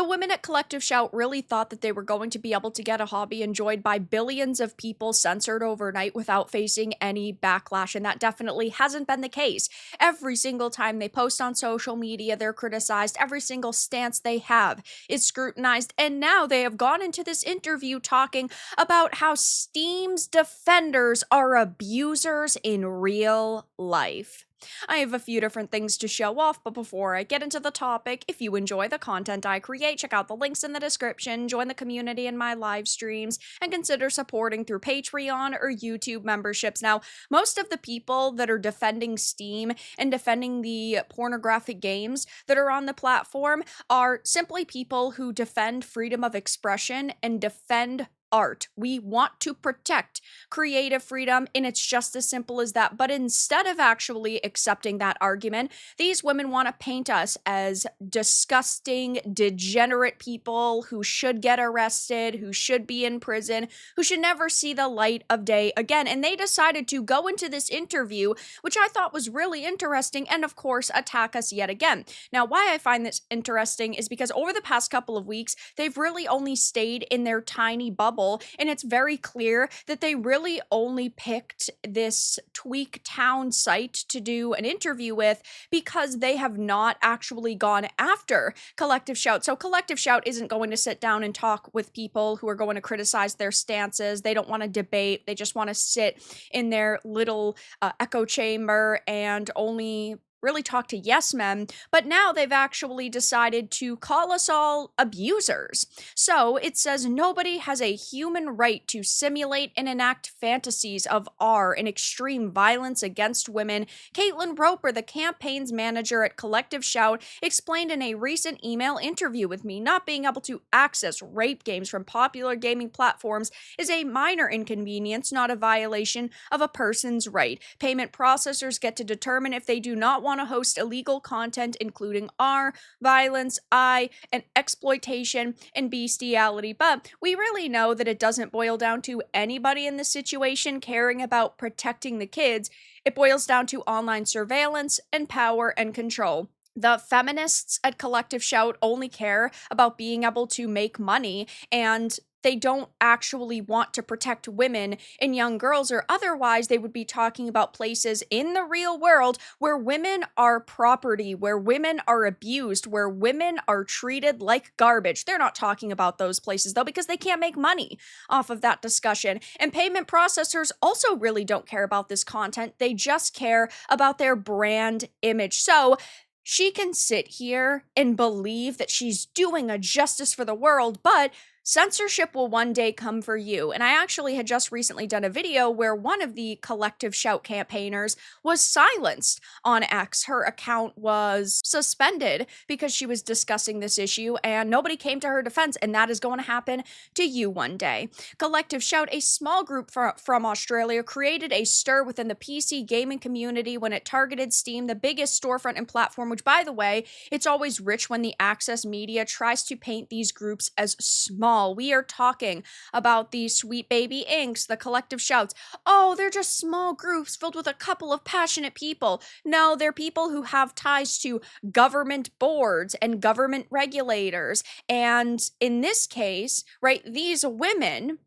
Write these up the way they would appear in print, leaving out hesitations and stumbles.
women at Collective Shout really thought that they were going to be able to get a hobby enjoyed by billions of people censored overnight without facing any backlash, and that definitely hasn't been the case. Every single time they post on social media, they're criticized. Every single stance they have is scrutinized, and now they have gone into this interview talking about how Steam's defenders are abusers in real life. I have a few different things to show off, but before I get into the topic, if you enjoy the content I create, check out the links in the description, join the community in my live streams, and consider supporting through Patreon or YouTube memberships. Now, most of the people that are defending Steam and defending the pornographic games that are on the platform are simply people who defend freedom of expression and defend art. We want to protect creative freedom, and it's just as simple as that. But instead of actually accepting that argument, these women want to paint us as disgusting, degenerate people who should get arrested, who should be in prison, who should never see the light of day again. And they decided to go into this interview, which I thought was really interesting, and of course, attack us yet again. Now, why I find this interesting is because over the past couple of weeks, they've really only stayed in their tiny bubble. And it's very clear that they really only picked this Tweak Town site to do an interview with because they have not actually gone after Collective Shout. So Collective Shout isn't going to sit down and talk with people who are going to criticize their stances. They don't want to debate. They just want to sit in their little echo chamber and only really talk to yes men, but now they've actually decided to call us all abusers. So it says nobody has a human right to simulate and enact fantasies of R and extreme violence against women. Caitlin Roper, the campaign's manager at Collective Shout, explained in a recent email interview with me, not being able to access rape games from popular gaming platforms is a minor inconvenience, not a violation of a person's right. Payment processors get to determine if they do not want to host illegal content, including R, violence, I, and exploitation and bestiality. But we really know that it doesn't boil down to anybody in this situation caring about protecting the kids. It boils down to online surveillance and power and control. The feminists at Collective Shout only care about being able to make money, and they don't actually want to protect women and young girls, or otherwise they would be talking about places in the real world where women are property, where women are abused, where women are treated like garbage. They're not talking about those places, though, because they can't make money off of that discussion. And payment processors also really don't care about this content. They just care about their brand image. So she can sit here and believe that she's doing a justice for the world, but censorship will one day come for you. And I actually had just recently done a video where one of the Collective Shout campaigners was silenced on X. Her account was suspended because she was discussing this issue, and nobody came to her defense, and that is going to happen to you one day. Collective Shout, a small group from Australia, created a stir within the PC gaming community when it targeted Steam, the biggest storefront and platform, which, by the way, it's always rich when the access media tries to paint these groups as small. We are talking about the Sweet Baby Inks, the Collective Shouts. Oh, they're just small groups filled with a couple of passionate people. No, they're people who have ties to government boards and government regulators. And in this case, right, these women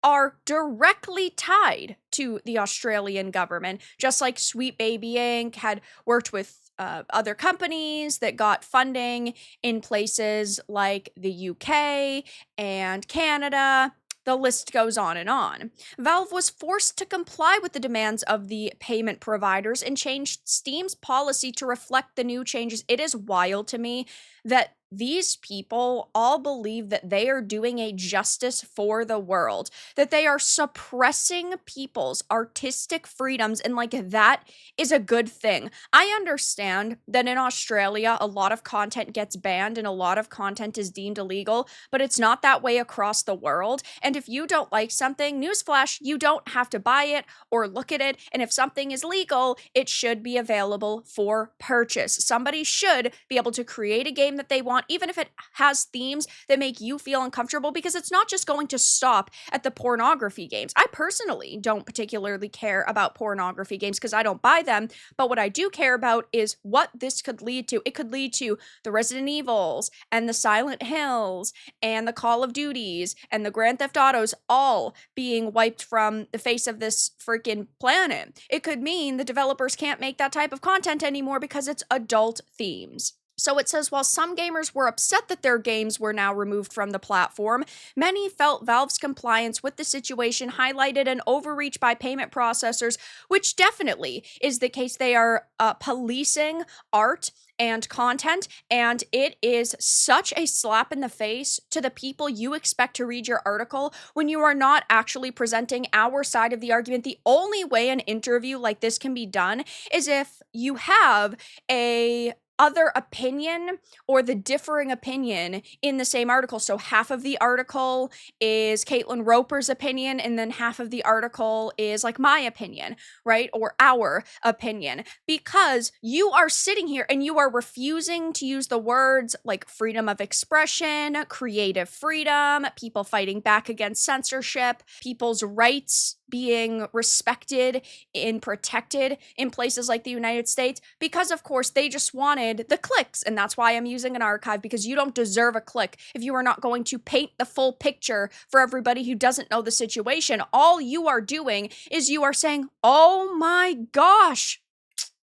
are directly tied to the Australian government, just like Sweet Baby Inc. had worked with other companies that got funding in places like the UK and Canada. The list goes on and on. Valve was forced to comply with the demands of the payment providers and changed Steam's policy to reflect the new changes. It is wild to me that these people all believe that they are doing a justice for the world, that they are suppressing people's artistic freedoms, and like that is a good thing. I understand that in Australia, a lot of content gets banned and a lot of content is deemed illegal, but it's not that way across the world. And if you don't like something, newsflash, you don't have to buy it or look at it. And if something is legal, it should be available for purchase. Somebody should be able to create a game game that they want, even if it has themes that make you feel uncomfortable, because it's not just going to stop at the pornography games. I personally don't particularly care about pornography games because I don't buy them, but what I do care about is what this could lead to. It could lead to the Resident Evils and the Silent Hills and the Call of Duties and the Grand Theft Autos all being wiped from the face of this freaking planet. It could mean the developers can't make that type of content anymore because it's adult themes. So it says, while some gamers were upset that their games were now removed from the platform, many felt Valve's compliance with the situation highlighted an overreach by payment processors, which definitely is the case. They are policing art and content, and it is such a slap in the face to the people you expect to read your article when you are not actually presenting our side of the argument. The only way an interview like this can be done is if you have a other opinion or the differing opinion in the same article. So half of the article is Caitlin Roper's opinion, and then half of the article is like my opinion, right? Or our opinion. Because you are sitting here and you are refusing to use the words like freedom of expression, creative freedom, people fighting back against censorship, people's rights being respected and protected in places like the United States, because of course they just wanted the clicks. And that's why I'm using an archive, because you don't deserve a click if you are not going to paint the full picture for everybody who doesn't know the situation. All you are doing is you are saying, oh my gosh,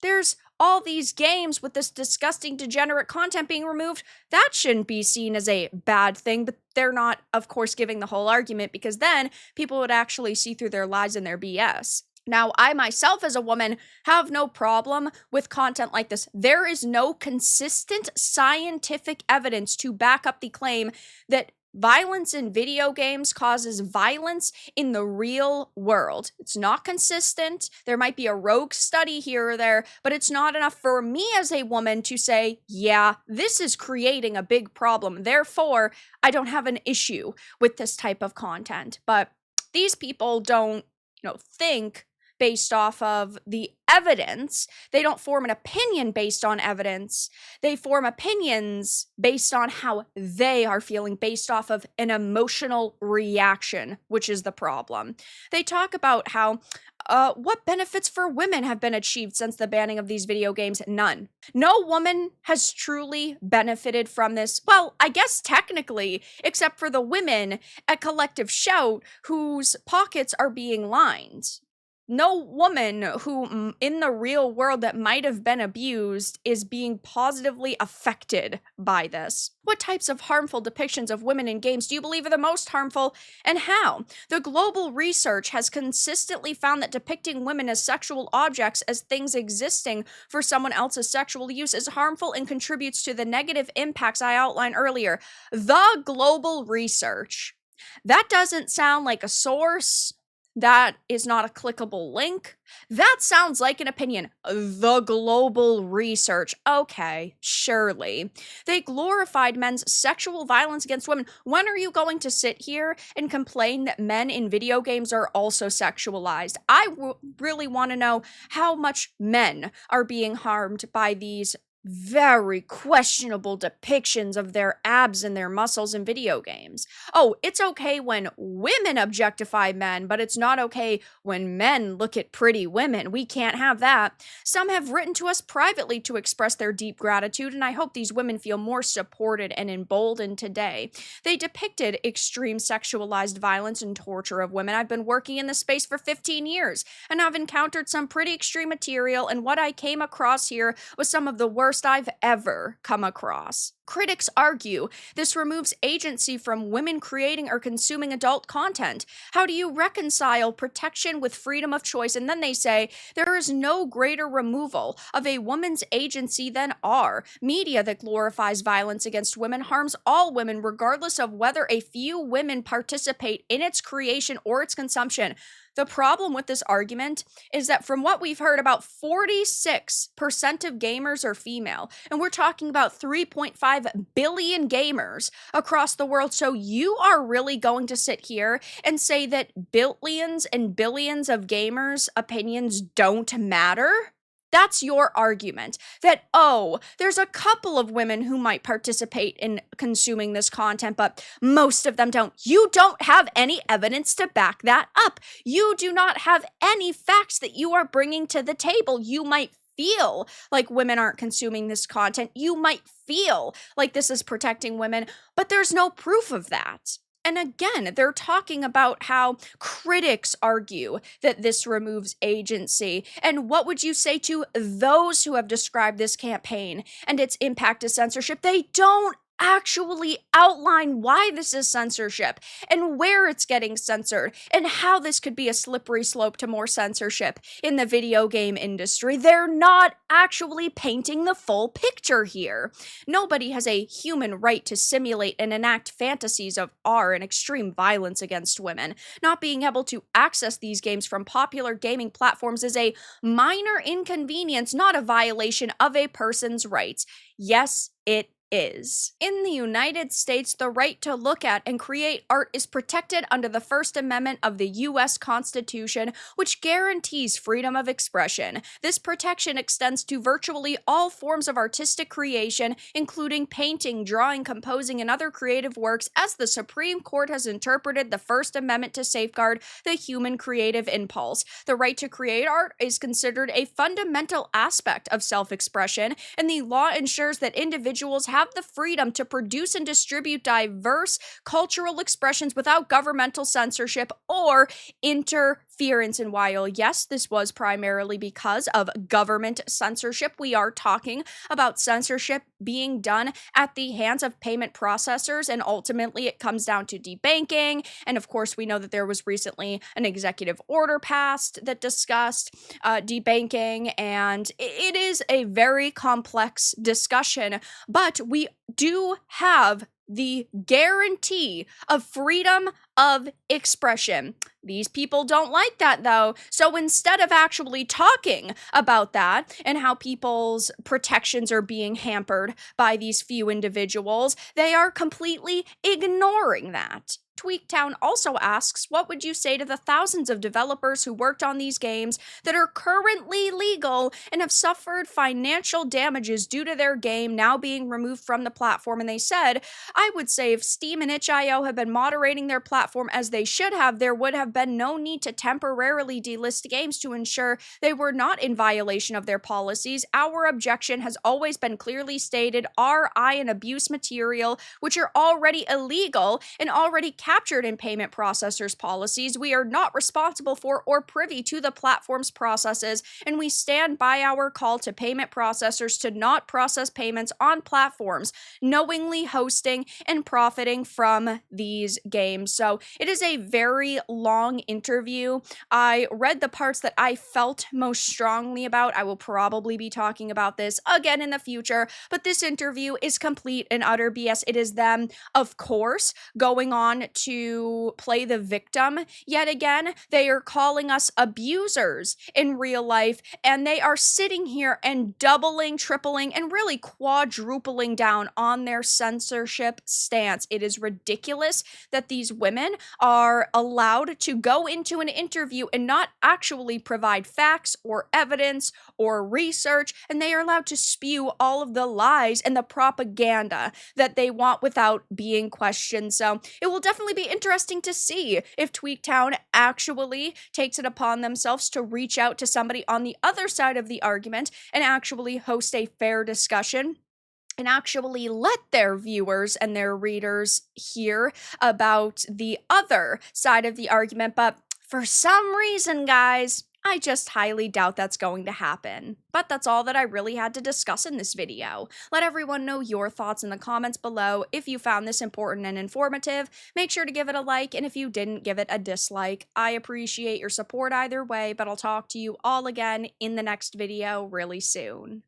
there's all these games with this disgusting, degenerate content being removed. That shouldn't be seen as a bad thing, but they're not, of course, giving the whole argument, because then people would actually see through their lies and their BS. Now, I myself as a woman have no problem with content like this. There is no consistent scientific evidence to back up the claim that violence in video games causes violence in the real world. It's not consistent. There might be a rogue study here or there, but it's not enough for me as a woman to say, yeah, this is creating a big problem. Therefore, I don't have an issue with this type of content. But these people don't, think based off of the evidence. They don't form an opinion based on evidence. They form opinions based on how they are feeling, based off of an emotional reaction, which is the problem. They talk about how what benefits for women have been achieved since the banning of these video games? None. No woman has truly benefited from this. Well, I guess technically, except for the women at Collective Shout whose pockets are being lined. No woman who in the real world that might have been abused is being positively affected by this. What types of harmful depictions of women in games do you believe are the most harmful, and how? The global research has consistently found that depicting women as sexual objects, as things existing for someone else's sexual use, is harmful and contributes to the negative impacts I outlined earlier. The global research. That doesn't sound like a source. That is not a clickable link. That sounds like an opinion. The global research. Okay, surely. They glorified men's sexual violence against women. When are you going to sit here and complain that men in video games are also sexualized? I really want to know how much men are being harmed by these very questionable depictions of their abs and their muscles in video games. Oh, it's okay when women objectify men, but it's not okay when men look at pretty women. We can't have that. Some have written to us privately to express their deep gratitude, and I hope these women feel more supported and emboldened today. They depicted extreme sexualized violence and torture of women. I've been working in this space for 15 years, and I've encountered some pretty extreme material, and what I came across here was some of the worst I've ever come across. Critics argue this removes agency from women creating or consuming adult content. How do you reconcile protection with freedom of choice? And then they say there is no greater removal of a woman's agency than are. Media that glorifies violence against women harms all women, regardless of whether a few women participate in its creation or its consumption. The problem with this argument is that from what we've heard, about 46% of gamers are female, and we're talking about 3.5 billion gamers across the world. So you are really going to sit here and say that billions and billions of gamers' opinions don't matter? That's your argument that, oh, there's a couple of women who might participate in consuming this content, but most of them don't. You don't have any evidence to back that up. You do not have any facts that you are bringing to the table. You might feel like women aren't consuming this content. You might feel like this is protecting women, but there's no proof of that. And again, they're talking about how critics argue that this removes agency. And what would you say to those who have described this campaign and its impact to censorship? They don't actually outline why this is censorship and where it's getting censored and how this could be a slippery slope to more censorship in the video game industry. They're not actually painting the full picture here. Nobody has a human right to simulate and enact fantasies of R and extreme violence against women. Not being able to access these games from popular gaming platforms is a minor inconvenience, not a violation of a person's rights. Yes, it is. In the United States, the right to look at and create art is protected under the First Amendment of the U.S. Constitution, which guarantees freedom of expression. This protection extends to virtually all forms of artistic creation, including painting, drawing, composing, and other creative works, as the Supreme Court has interpreted the First Amendment to safeguard the human creative impulse. The right to create art is considered a fundamental aspect of self-expression, and the law ensures that individuals have the freedom to produce and distribute diverse cultural expressions without governmental censorship or interference. And while, yes, this was primarily because of government censorship, we are talking about censorship being done at the hands of payment processors, and ultimately it comes down to debanking. And of course, we know that there was recently an executive order passed that discussed debanking, and it is a very complex discussion, but we do have the guarantee of freedom of expression. These people don't like that, though. So instead of actually talking about that and how people's protections are being hampered by these few individuals, they are completely ignoring that. Tweaktown also asks, what would you say to the thousands of developers who worked on these games that are currently legal and have suffered financial damages due to their game now being removed from the platform? And they said, I would say if Steam and itch.io had been moderating their platform as they should have, there would have been no need to temporarily delist games to ensure they were not in violation of their policies. Our objection has always been clearly stated, RI and abuse material, which are already illegal and already captured in payment processors' policies. We are not responsible for or privy to the platform's processes, and we stand by our call to payment processors to not process payments on platforms knowingly hosting and profiting from these games. So it is a very long interview. I read the parts that I felt most strongly about. I will probably be talking about this again in the future, but this interview is complete and utter BS. It is them, of course, going on to play the victim yet again. They are calling us abusers in real life, and they are sitting here and doubling, tripling, and really quadrupling down on their censorship stance. It is ridiculous that these women are allowed to go into an interview and not actually provide facts or evidence or research, and they are allowed to spew all of the lies and the propaganda that they want without being questioned. So it will definitely be interesting to see if Tweaktown actually takes it upon themselves to reach out to somebody on the other side of the argument and actually host a fair discussion and actually let their viewers and their readers hear about the other side of the argument. But for some reason, guys, I just highly doubt that's going to happen. But that's all that I really had to discuss in this video. Let everyone know your thoughts in the comments below. If you found this important and informative, make sure to give it a like, and if you didn't, give it a dislike. I appreciate your support either way, but I'll talk to you all again in the next video really soon.